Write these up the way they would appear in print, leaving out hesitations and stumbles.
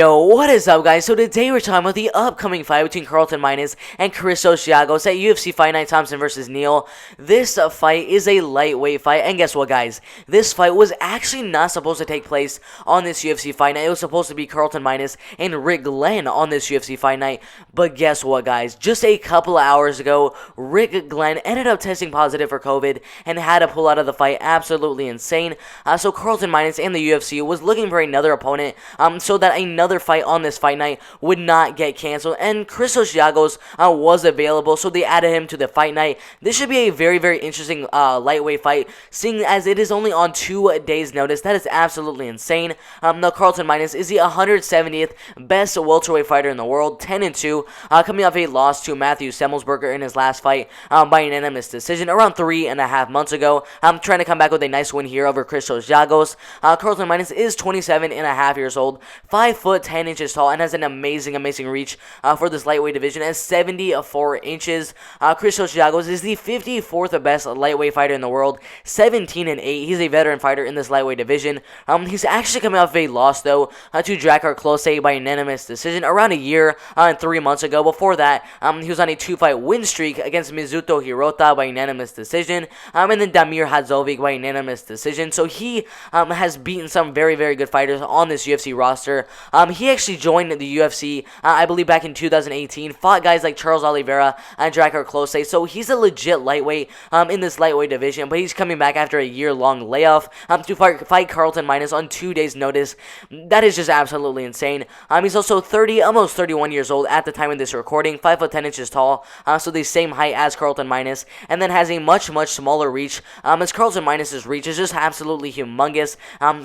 Yo, what is up, guys? So today we're talking about the upcoming fight between Carlton and Christos Giagos at UFC Fight Night Thompson versus Neal. This fight is a lightweight fight, and guess what, guys? This fight was actually not supposed to take place on this UFC Fight Night. It was supposed to be Carlton and Rick Glenn on this UFC Fight Night, but guess what, guys? Just a couple of hours ago, Rick Glenn ended up testing positive for COVID and had to pull out of the fight. Absolutely insane. So Carlton and the UFC was looking for another opponent, so that another fight on this fight night would not get canceled, and Christos Giagos was available, so they added him to the fight night. This should be a very, very interesting lightweight fight, seeing as it is only on 2 days' notice. That is absolutely insane. Now, Carlton is the 170th best welterweight fighter in the world, 10-2, coming off a loss to Matthew Semmelsberger in his last fight by unanimous decision around 3.5 months ago. Trying to come back with a nice win here over Christos Giagos. Carlton is 27.5 years old, 5'10" tall, and has an amazing reach for this lightweight division at 74 inches. Christos Giagos is the 54th best lightweight fighter in the world, 17-8. He's a veteran fighter in this lightweight division. He's actually coming off a loss, though, to Giagos by unanimous decision around a year and 3 months ago. Before that, he was on a 2-fight win streak against Mizuto Hirota by unanimous decision, and then Damir Hadzovic by unanimous decision. So he has beaten some very, very good fighters on this UFC roster. He actually joined the UFC, I believe, back in 2018, fought guys like Charles Oliveira and Giagos, so he's a legit lightweight in this lightweight division, but he's coming back after a year-long layoff to fight Carlton on 2 days' notice. That is just absolutely insane. He's also almost 31 years old at the time of this recording, 5'10" tall, so the same height as Carlton and then has a much smaller reach, as Carlton reach is just absolutely humongous.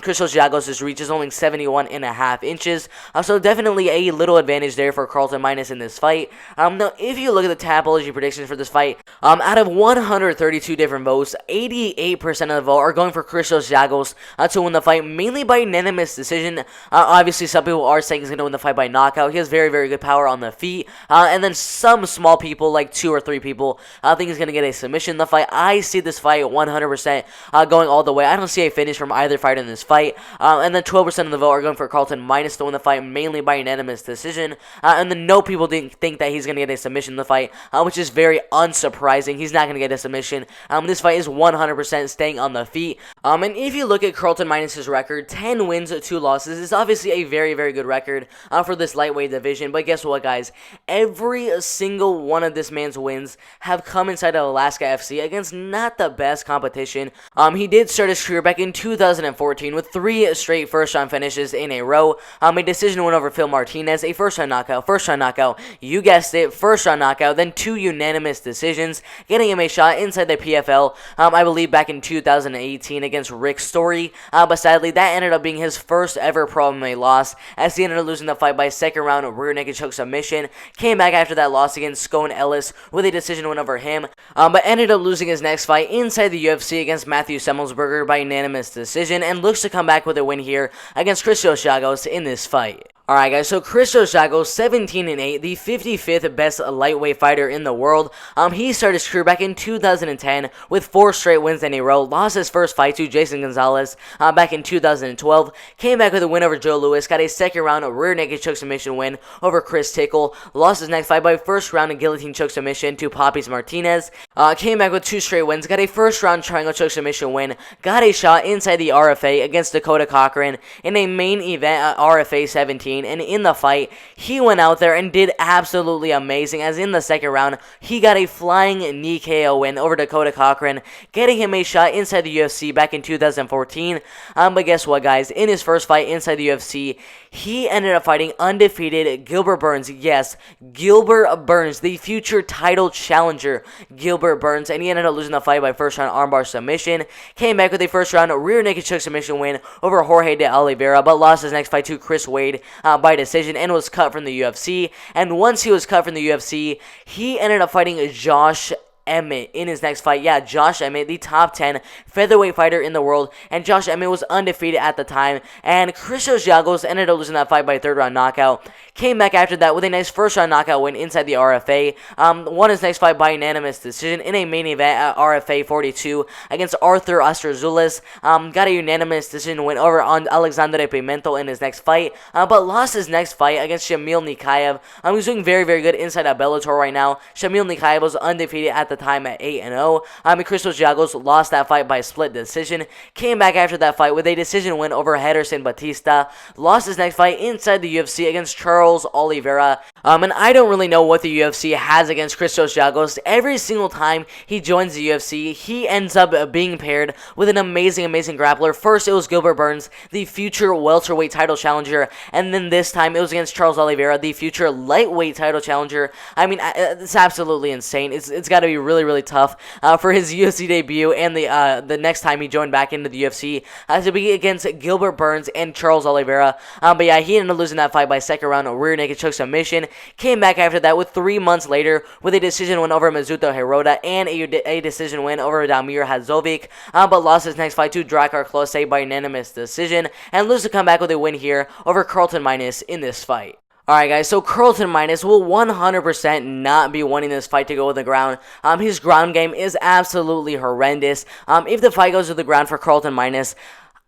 Christos Giagos' reach is only 71.5 inches. So definitely a little advantage there for Carlton in this fight. Now, if you look at the Tapology predictions for this fight, out of 132 different votes, 88% of the vote are going for Christos Giagos to win the fight, mainly by unanimous decision. Obviously, some people are saying he's going to win the fight by knockout. He has very, very good power on the feet. And then some small people, like 2 or 3 people, think he's going to get a submission in the fight. I see this fight 100% going all the way. I don't see a finish from either fighter in this fight. And then 12% of the vote are going for Carlton to win the fight, mainly by unanimous decision, and then no people didn't think that he's going to get a submission in the fight, which is very unsurprising. He's not going to get a submission. This fight is 100% staying on the feet, and if you look at Carlton his record, 10 wins, 2 losses, is obviously a very, very good record for this lightweight division, but guess what, guys? Every single one of this man's wins have come inside of Alaska FC against not the best competition. He did start his career back in 2014 with 3 straight first-round finishes in a row. A decision win over Phil Martinez, a first-round knockout, you guessed it, first-round knockout, then 2 unanimous decisions, getting him a shot inside the PFL, I believe back in 2018 against Rick Story, but sadly that ended up being his first ever pro MMA loss, as he ended up losing the fight by second-round rear naked choke submission, came back after that loss against Scone Ellis with a decision win over him, but ended up losing his next fight inside the UFC against Matthew Semmelsberger by unanimous decision, and looks to come back with a win here against Christos Giagos in this fight. Alright, guys, so Christos Giagos, 17-8, the 55th best lightweight fighter in the world. He started his career back in 2010 with 4 straight wins in a row, lost his first fight to Jason Gonzalez back in 2012, came back with a win over Joe Louis, got a second-round rear naked choke submission win over Chris Tickle, lost his next fight by first-round guillotine choke submission to Papis Martinez, came back with 2 straight wins, got a first-round triangle choke submission win, got a shot inside the RFA against Dakota Cochran in a main event at RFA 17, and in the fight, he went out there and did absolutely amazing, as in the second round, he got a flying knee KO win over Dakota Cochran, getting him a shot inside the UFC back in 2014, but guess what, guys? In his first fight inside the UFC, he ended up fighting undefeated Gilbert Burns. Yes, Gilbert Burns, the future title challenger, Gilbert Burns, and he ended up losing the fight by first-round armbar submission, came back with a first-round rear naked choke submission win over Jorge de Oliveira, but lost his next fight to Chris Wade by decision and was cut from the UFC. And once he was cut from the UFC, he ended up fighting Josh Emmett in his next fight. Yeah, Josh Emmett, the top 10 featherweight fighter in the world, and Josh Emmett was undefeated at the time, and Christos Giagos ended up losing that fight by third round knockout. Came back after that with a nice first round knockout win inside the RFA. Won his next fight by unanimous decision in a main event at RFA 42 against Arthur Astrazulis. Got a unanimous decision win over on Alexandre Pimento in his next fight, but lost his next fight against Shamil Nikaev. He's doing very, very good inside of Bellator right now. Shamil Nikaev was undefeated at the time at 8-0. Christos Giagos lost that fight by split decision. Came back after that fight with a decision win over Henderson Batista. Lost his next fight inside the UFC against Charles Oliveira. And I don't really know what the UFC has against Christos Giagos. Every single time he joins the UFC, he ends up being paired with an amazing grappler. First, it was Gilbert Burns, the future welterweight title challenger, and then this time it was against Charles Oliveira, the future lightweight title challenger. I mean, it's absolutely insane. It's got to be really, really tough for his UFC debut and the next time he joined back into the UFC to be against Gilbert Burns and Charles Oliveira. But yeah, he ended up losing that fight by second round rear naked choke submission. Came back after that with 3 months later with a decision win over Mizuto Hirota and a decision win over Damir Hadzovic, but lost his next fight to Drakkar Klose by unanimous decision, and loses to come back with a win here over Carlton Minus in this fight. Alright guys, so Carlton Minus will 100% not be winning this fight to go with the ground. His ground game is absolutely horrendous. If the fight goes to the ground for Carlton Minus,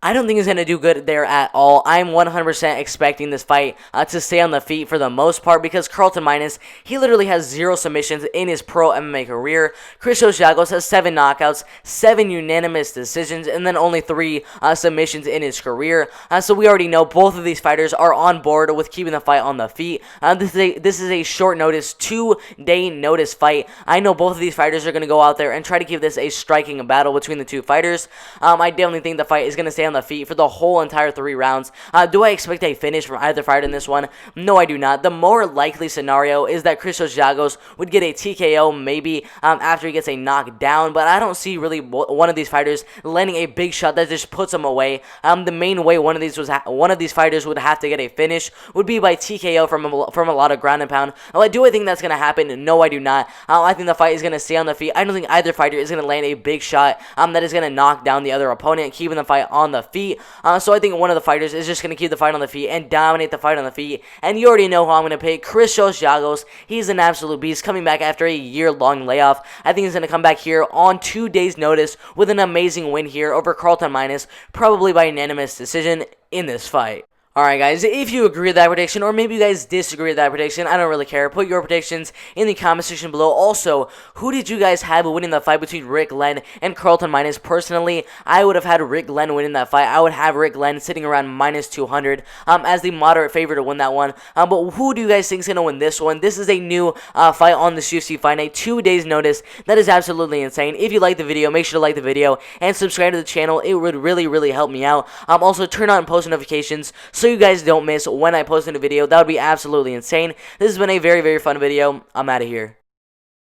I don't think he's going to do good there at all. I'm 100% expecting this fight to stay on the feet for the most part because Carlton Minus, he literally has 0 submissions in his pro MMA career. Christos Giagos has 7 knockouts, 7 unanimous decisions, and then only 3 submissions in his career. So we already know both of these fighters are on board with keeping the fight on the feet. This is a short notice, 2-day notice fight. I know both of these fighters are going to go out there and try to keep this a striking battle between the two fighters. I definitely think the fight is going to stay on the feet for the whole entire 3 rounds. Do I expect a finish from either fighter in this one? No, I do not. The more likely scenario is that Christos Giagos would get a TKO maybe after he gets a knockdown, but I don't see really one of these fighters landing a big shot that just puts him away. The main way one of these fighters would have to get a finish would be by TKO from a lot of ground and pound. Do I think that's going to happen? No, I do not. I think the fight is going to stay on the feet. I don't think either fighter is going to land a big shot that is going to knock down the other opponent, keeping the fight on the feet. So I think one of the fighters is just going to keep the fight on the feet and dominate the fight on the feet. And you already know who I'm going to pick, Christos Giagos. He's an absolute beast coming back after a year-long layoff. I think he's going to come back here on 2 days' notice with an amazing win here over Carlton Minus, probably by unanimous decision in this fight. Alright guys, if you agree with that prediction, or maybe you guys disagree with that prediction, I don't really care. Put your predictions in the comment section below. Also, who did you guys have winning the fight between Rick Glenn and Carlton Minus? Personally, I would have had Rick Glenn winning that fight. I would have Rick Glenn sitting around minus 200 as the moderate favorite to win that one. But who do you guys think is going to win this one? This is a new fight on the UFC Fight Night, 2 days notice. That is absolutely insane. If you like the video, make sure to like the video and subscribe to the channel. It would really help me out. Also, turn on post notifications so you guys don't miss when I post a new video. That would be absolutely insane. This has been a very fun video. I'm out of here.